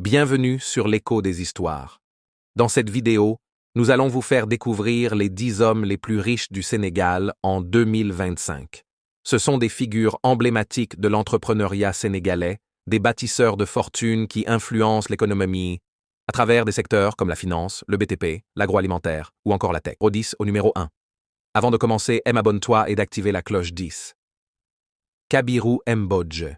Bienvenue sur l'écho des histoires. Dans cette vidéo, nous allons vous faire découvrir les 10 hommes les plus riches du Sénégal en 2025. Ce sont des figures emblématiques de l'entrepreneuriat sénégalais, des bâtisseurs de fortune qui influencent l'économie à travers des secteurs comme la finance, le BTP, l'agroalimentaire ou encore la tech. Au 10 au numéro 1. Avant de commencer, abonne-toi et d'activer la cloche 10. Kabirou Mbodje.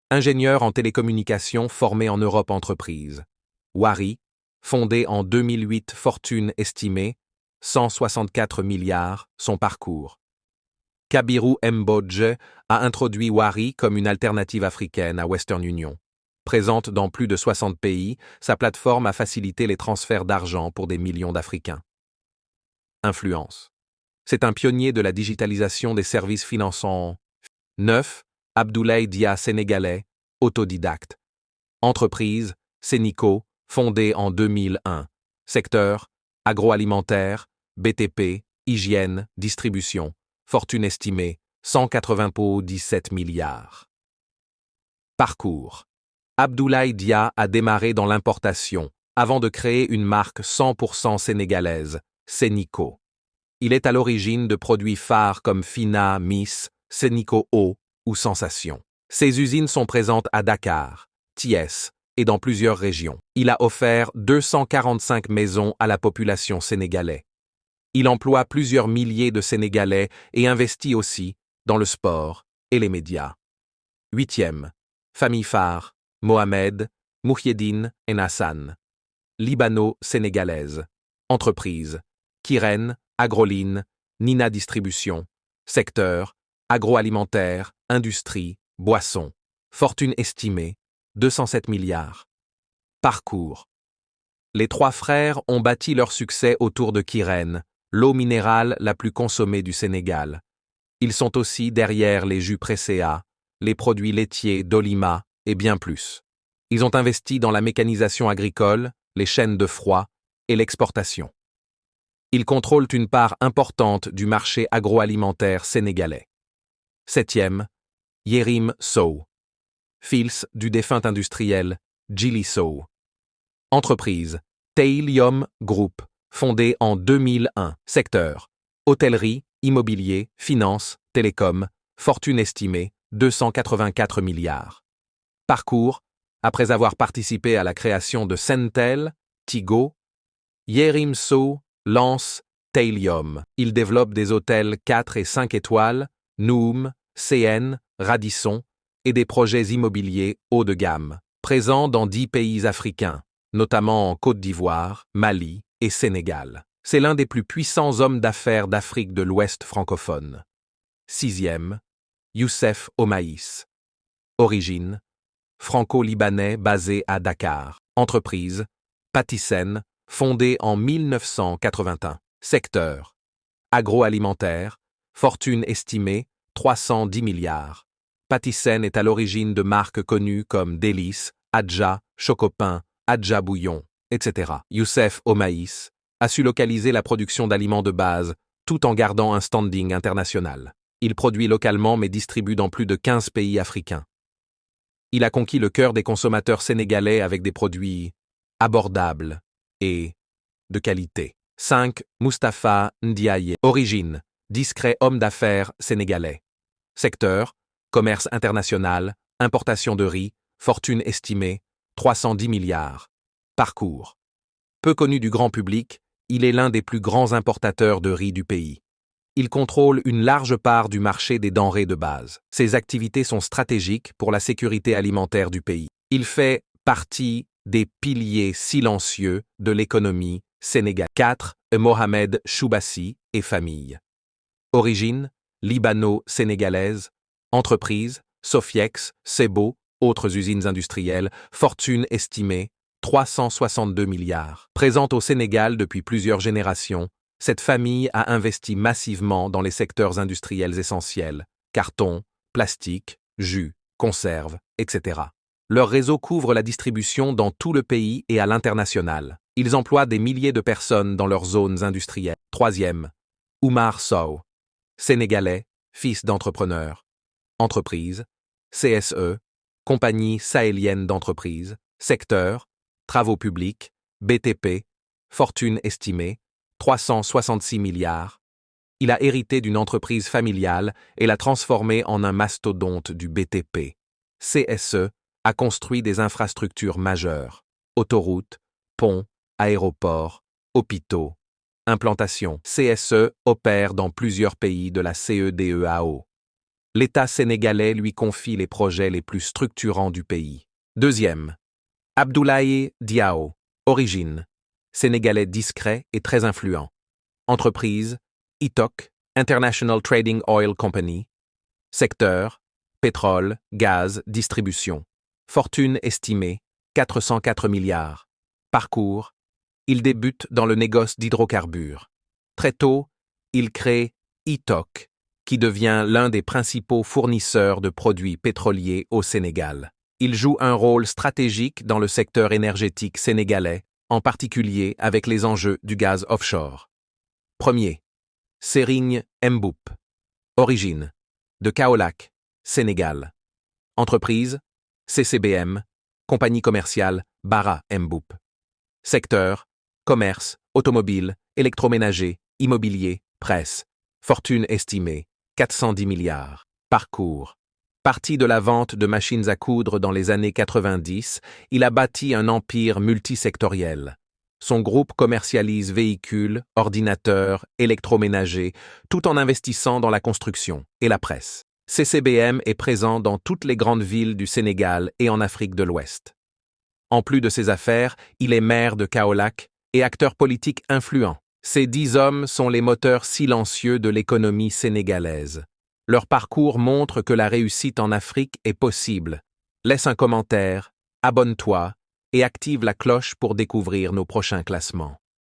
Ingénieur en télécommunications formé en Europe Entreprise. Wari, fondé en 2008, fortune estimée 164 milliards, son parcours. Kabirou Mbodje a introduit Wari comme une alternative africaine à Western Union. Présente dans plus de 60 pays, sa plateforme a facilité les transferts d'argent pour des millions d'Africains. Influence. C'est un pionnier de la digitalisation des services financiers. 9. Abdoulaye Dia sénégalais, autodidacte. Entreprise, Sénico, fondée en 2001. Secteur, agroalimentaire, BTP, hygiène, distribution. Fortune estimée, 197 milliards. Parcours. Abdoulaye Dia a démarré dans l'importation, avant de créer une marque 100% sénégalaise, Sénico. Il est à l'origine de produits phares comme Fina, Miss, Sénico Eau ou Sensation. Ses usines sont présentes à Dakar, Thiès et dans plusieurs régions. Il a offert 245 maisons à la population sénégalaise. Il emploie plusieurs milliers de Sénégalais et investit aussi dans le sport et les médias. 8e. Famille phare, Mohamed, Mouhiedine et Hassan. Libano-sénégalaise. Entreprise, Kiren, Agroline, Nina Distribution. Secteur, agroalimentaire, industrie, boissons. Fortune estimée, 207 milliards. Parcours. Les trois frères ont bâti leur succès autour de Kiren, l'eau minérale la plus consommée du Sénégal. Ils sont aussi derrière les jus Presea, les produits laitiers d'Olima et bien plus. Ils ont investi dans la mécanisation agricole, les chaînes de froid et l'exportation. Ils contrôlent une part importante du marché agroalimentaire sénégalais. 7e. Yérim Sow. Fils du défunt industriel Djili Sow. Entreprise, Tailium Group, fondée en 2001. Secteur, hôtellerie, immobilier, finance, télécom, fortune estimée, 284 milliards. Parcours, après avoir participé à la création de Sentel, Tigo, Yérim Sow lance Tailium. Il développe des hôtels 4 et 5 étoiles, Noum, CN, Radisson, et des projets immobiliers haut de gamme, présents dans 10 pays africains, notamment en Côte d'Ivoire, Mali et Sénégal. C'est l'un des plus puissants hommes d'affaires d'Afrique de l'Ouest francophone. 6e. Youssef Omaïs. Origine, franco-libanais basé à Dakar. Entreprise, Patisen, fondée en 1981. Secteur, agroalimentaire, fortune estimée, 310 milliards. Patisen est à l'origine de marques connues comme Délices, Adja, Chocopin, Adja Bouillon, etc. Youssef Omaïs a su localiser la production d'aliments de base tout en gardant un standing international. Il produit localement mais distribue dans plus de 15 pays africains. Il a conquis le cœur des consommateurs sénégalais avec des produits abordables et de qualité. 5. Mustapha Ndiaye. Origine, discret homme d'affaires sénégalais. Secteur, commerce international, importation de riz, fortune estimée, 310 milliards. Parcours. Peu connu du grand public, il est l'un des plus grands importateurs de riz du pays. Il contrôle une large part du marché des denrées de base. Ses activités sont stratégiques pour la sécurité alimentaire du pays. Il fait partie des piliers silencieux de l'économie sénégalaise. 4. Mohamed Choubassi et famille. Origine, libano-sénégalaise. Entreprise, Sofiex, Sebo, autres usines industrielles, fortune estimée, 362 milliards. Présente au Sénégal depuis plusieurs générations, cette famille a investi massivement dans les secteurs industriels essentiels, carton, plastique, jus, conserves, etc. Leur réseau couvre la distribution dans tout le pays et à l'international. Ils emploient des milliers de personnes dans leurs zones industrielles. 3e. Oumar Sow. Sénégalais, fils d'entrepreneur. Entreprise, CSE, compagnie sahélienne d'entreprise, Secteur, travaux publics, BTP, fortune estimée, 366 milliards. Il a hérité d'une entreprise familiale et l'a transformée en un mastodonte du BTP. CSE a construit des infrastructures majeures, autoroutes, ponts, aéroports, hôpitaux. Implantation. CSE opère dans plusieurs pays de la CEDEAO. L'État sénégalais lui confie les projets les plus structurants du pays. Deuxième. Abdoulaye Diao. Origine. Sénégalais discret et très influent. Entreprise. ITOC, International Trading Oil Company. Secteur. Pétrole, gaz, distribution. Fortune estimée, 404 milliards. Parcours. Il débute dans le négoce d'hydrocarbures. Très tôt, il crée ITOC, qui devient l'un des principaux fournisseurs de produits pétroliers au Sénégal. Il joue un rôle stratégique dans le secteur énergétique sénégalais, en particulier avec les enjeux du gaz offshore. Premier. Serigne Mboup. Origine. De Kaolack, Sénégal. Entreprise. CCBM. Compagnie commerciale Bara Mboup. Secteur. Commerce, automobile, électroménager, immobilier, presse. Fortune estimée, 410 milliards. Parcours. Parti de la vente de machines à coudre dans les années 90, il a bâti un empire multisectoriel. Son groupe commercialise véhicules, ordinateurs, électroménagers, tout en investissant dans la construction et la presse. CCBM est présent dans toutes les grandes villes du Sénégal et en Afrique de l'Ouest. En plus de ses affaires, il est maire de Kaolack et acteur politique influent. Ces 10 hommes sont les moteurs silencieux de l'économie sénégalaise. Leur parcours montre que la réussite en Afrique est possible. Laisse un commentaire, abonne-toi et active la cloche pour découvrir nos prochains classements.